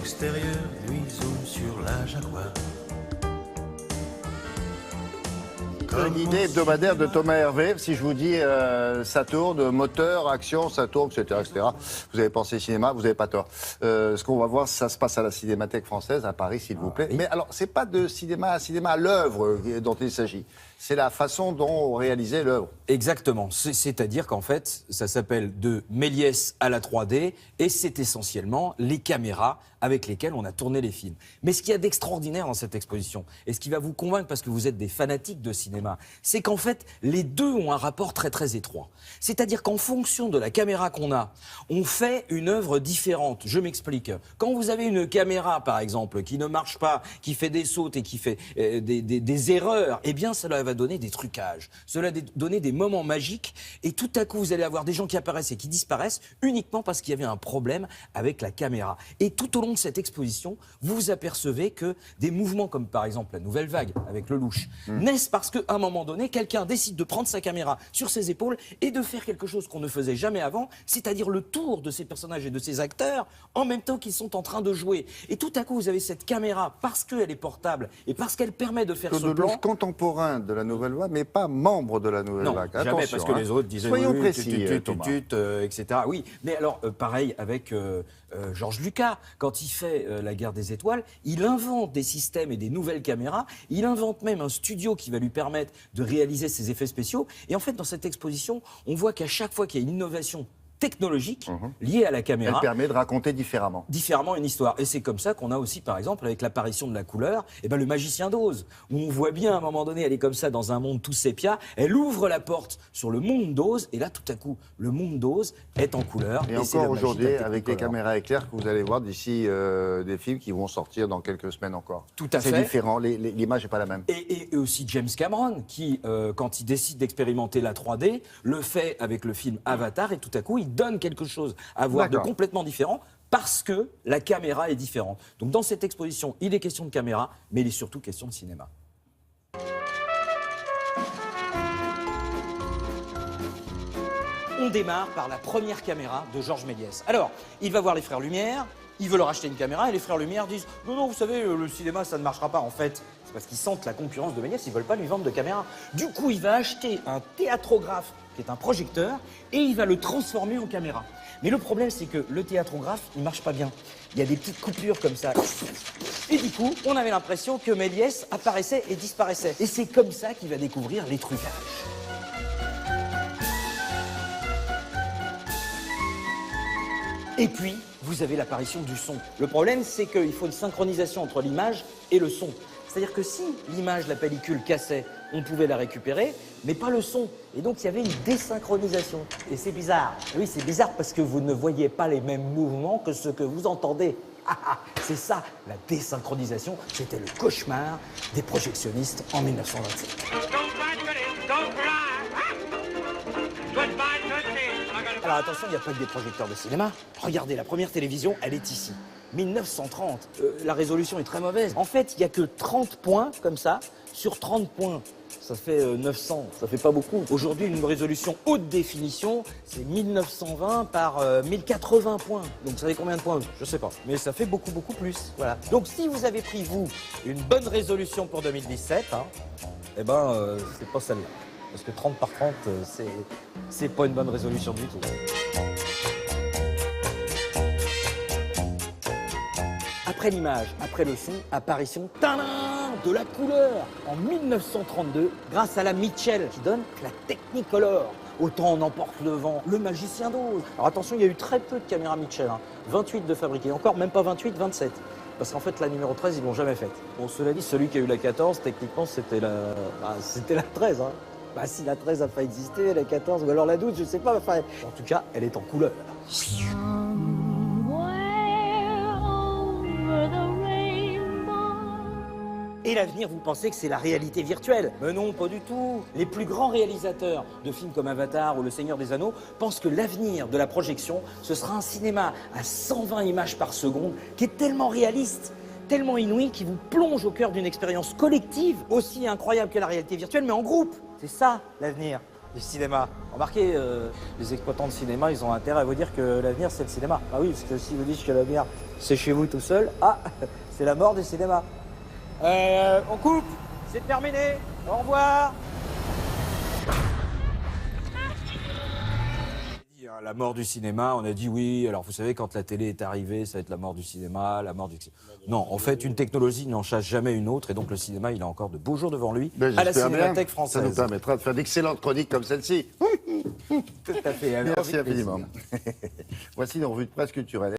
extérieur, lui zoome sur la Jaguar. Une idée hebdomadaire de Thomas Hervé. Si je vous dis ça tourne, moteur, action, ça tourne, etc., etc. Vous avez pensé cinéma, vous n'avez pas tort. Ce qu'on va voir, ça se passe à la Cinémathèque française, à Paris, s'il vous plaît. Oui. Mais alors, c'est pas de cinéma à l'œuvre dont il s'agit. C'est la façon dont on réalisait l'œuvre. Exactement. C'est-à-dire qu'en fait, ça s'appelle de Méliès à la 3D et c'est essentiellement les caméras avec lesquelles on a tourné les films. Mais ce qu'il y a d'extraordinaire dans cette exposition, et ce qui va vous convaincre parce que vous êtes des fanatiques de cinéma, c'est qu'en fait, les deux ont un rapport très très étroit. C'est-à-dire qu'en fonction de la caméra qu'on a, on fait une œuvre différente. Je m'explique. Quand vous avez une caméra, par exemple, qui ne marche pas, qui fait des sautes et qui fait des erreurs, eh bien, cela va donner des trucages. Cela va donner des moments magiques et tout à coup, vous allez avoir des gens qui apparaissent et qui disparaissent uniquement parce qu'il y avait un problème avec la caméra. Et tout au long de cette exposition, vous vous apercevez que des mouvements comme par exemple la nouvelle vague avec Lelouch naissent parce qu'à un moment donné, quelqu'un décide de prendre sa caméra sur ses épaules et de faire quelque chose qu'on ne faisait jamais avant, c'est-à-dire le tour de ces personnages et de ces acteurs en même temps qu'ils sont en train de jouer. Et tout à coup, vous avez cette caméra, parce qu'elle est portable et parce qu'elle permet de faire ce Claude plan... Lelouch, contemporain de la Nouvelle Vague, mais pas membre de la Nouvelle Non, Vague. jamais, Attention, parce que les autres disaient Soyons oui, précis, Thomas. etc. Oui, mais alors, pareil avec Georges Lucas, quand il fait La Guerre des Étoiles, il invente des systèmes et des nouvelles caméras, il invente même un studio qui va lui permettre de réaliser ses effets spéciaux. Et en fait, dans cette exposition, on voit qu'à chaque fois qu'il y a une innovation technologique liée à la caméra, Elle permet de raconter différemment. différemment une histoire. Et c'est comme ça qu'on a aussi, par exemple, avec l'apparition de la couleur, le Magicien d'Oz, où on voit bien, à un moment donné, elle est comme ça dans un monde tout sépia, elle ouvre la porte sur le monde d'Oz, et là, tout à coup, le monde d'Oz est en couleur. Et c'est encore la magie de aujourd'hui, la avec les Technicolor. caméras éclair que vous allez voir d'ici des films qui vont sortir dans quelques semaines encore. Tout à C'est fait. différent, l'image n'est pas la même. Et aussi James Cameron, qui, quand il décide d'expérimenter la 3D, le fait avec le film Avatar, et tout à coup, il donne quelque chose à voir de D'accord. complètement différent, parce que la caméra est différente. Donc dans cette exposition, il est question de caméra, mais il est surtout question de cinéma. On démarre par la première caméra de Georges Méliès. Alors, il va voir les frères Lumière, il veut leur acheter une caméra, et les frères Lumière disent « Non, non, vous savez, le cinéma, ça ne marchera pas. » En fait, c'est parce qu'ils sentent la concurrence de Méliès, ils ne veulent pas lui vendre de caméra. Du coup, il va acheter un théâtrographe, qui est un projecteur, et il va le transformer en caméra. Mais le problème, c'est que le théâtrographe, il marche pas bien. Il y a des petites coupures comme ça. Et du coup, on avait l'impression que Méliès apparaissait et disparaissait. Et c'est comme ça qu'il va découvrir les trucages. Et puis, vous avez l'apparition du son. Le problème, c'est qu'il faut une synchronisation entre l'image et le son. C'est-à-dire que si l'image, la pellicule cassait, on pouvait la récupérer, mais pas le son. Et donc, il y avait une désynchronisation. Et c'est bizarre. Oui, c'est bizarre parce que vous ne voyez pas les mêmes mouvements que ce que vous entendez. C'est ça, la désynchronisation. C'était le cauchemar des projectionnistes en 1927. Alors attention, il n'y a pas que des projecteurs de cinéma. Regardez, la première télévision, elle est ici. 1930. La résolution est très mauvaise. En fait, il n'y a que 30 points, comme ça, sur 30 points. Ça fait 900, ça fait pas beaucoup. Aujourd'hui, une résolution haute définition, c'est 1920 par 1080 points. Donc, vous savez combien de points? Je sais pas. Mais ça fait beaucoup, beaucoup plus. Voilà. Donc, si vous avez pris, vous, une bonne résolution pour 2017, c'est pas celle-là. Parce que 30 par 30, c'est pas une bonne résolution du tout. Après l'image, après le son, apparition tadam, de la couleur en 1932 grâce à la Mitchell qui donne la Technicolor. Autant on emporte le vent, le Magicien d'Oz. Alors attention, il y a eu très peu de caméras Mitchell, 28 de fabriquées, encore même pas 28, 27. Parce qu'en fait, la numéro 13, ils l'ont jamais faite. Bon, cela dit, celui qui a eu la 14, techniquement, c'était la 13. Bah, si la 13 n'a pas existé, la 14, ou alors la 12, je sais pas. Enfin, en tout cas, elle est en couleur. Et l'avenir, vous pensez que c'est la réalité virtuelle? Mais non, pas du tout. Les plus grands réalisateurs de films comme Avatar ou Le Seigneur des Anneaux pensent que l'avenir de la projection, ce sera un cinéma à 120 images par seconde qui est tellement réaliste, tellement inouï, qui vous plonge au cœur d'une expérience collective aussi incroyable que la réalité virtuelle, mais en groupe. C'est ça, l'avenir. du cinéma. Remarquez, les exploitants de cinéma, ils ont intérêt à vous dire que l'avenir, c'est le cinéma. Ah oui, parce que si vous dites que l'avenir, c'est chez vous tout seul, ah, c'est la mort du cinéma. On coupe, c'est terminé, au revoir. La mort du cinéma, on a dit oui, alors vous savez, quand la télé est arrivée, ça va être la mort du cinéma, la mort du... Non, en fait, une technologie n'en chasse jamais une autre, et donc le cinéma, il a encore de beaux jours devant lui, Ben, à la j'espère bien. Cinémathèque Ça française. nous permettra de faire d'excellentes chroniques comme celle-ci. Tout à fait. Alors, Merci avec plaisir. infiniment. Voici nos revues de presse culturelle.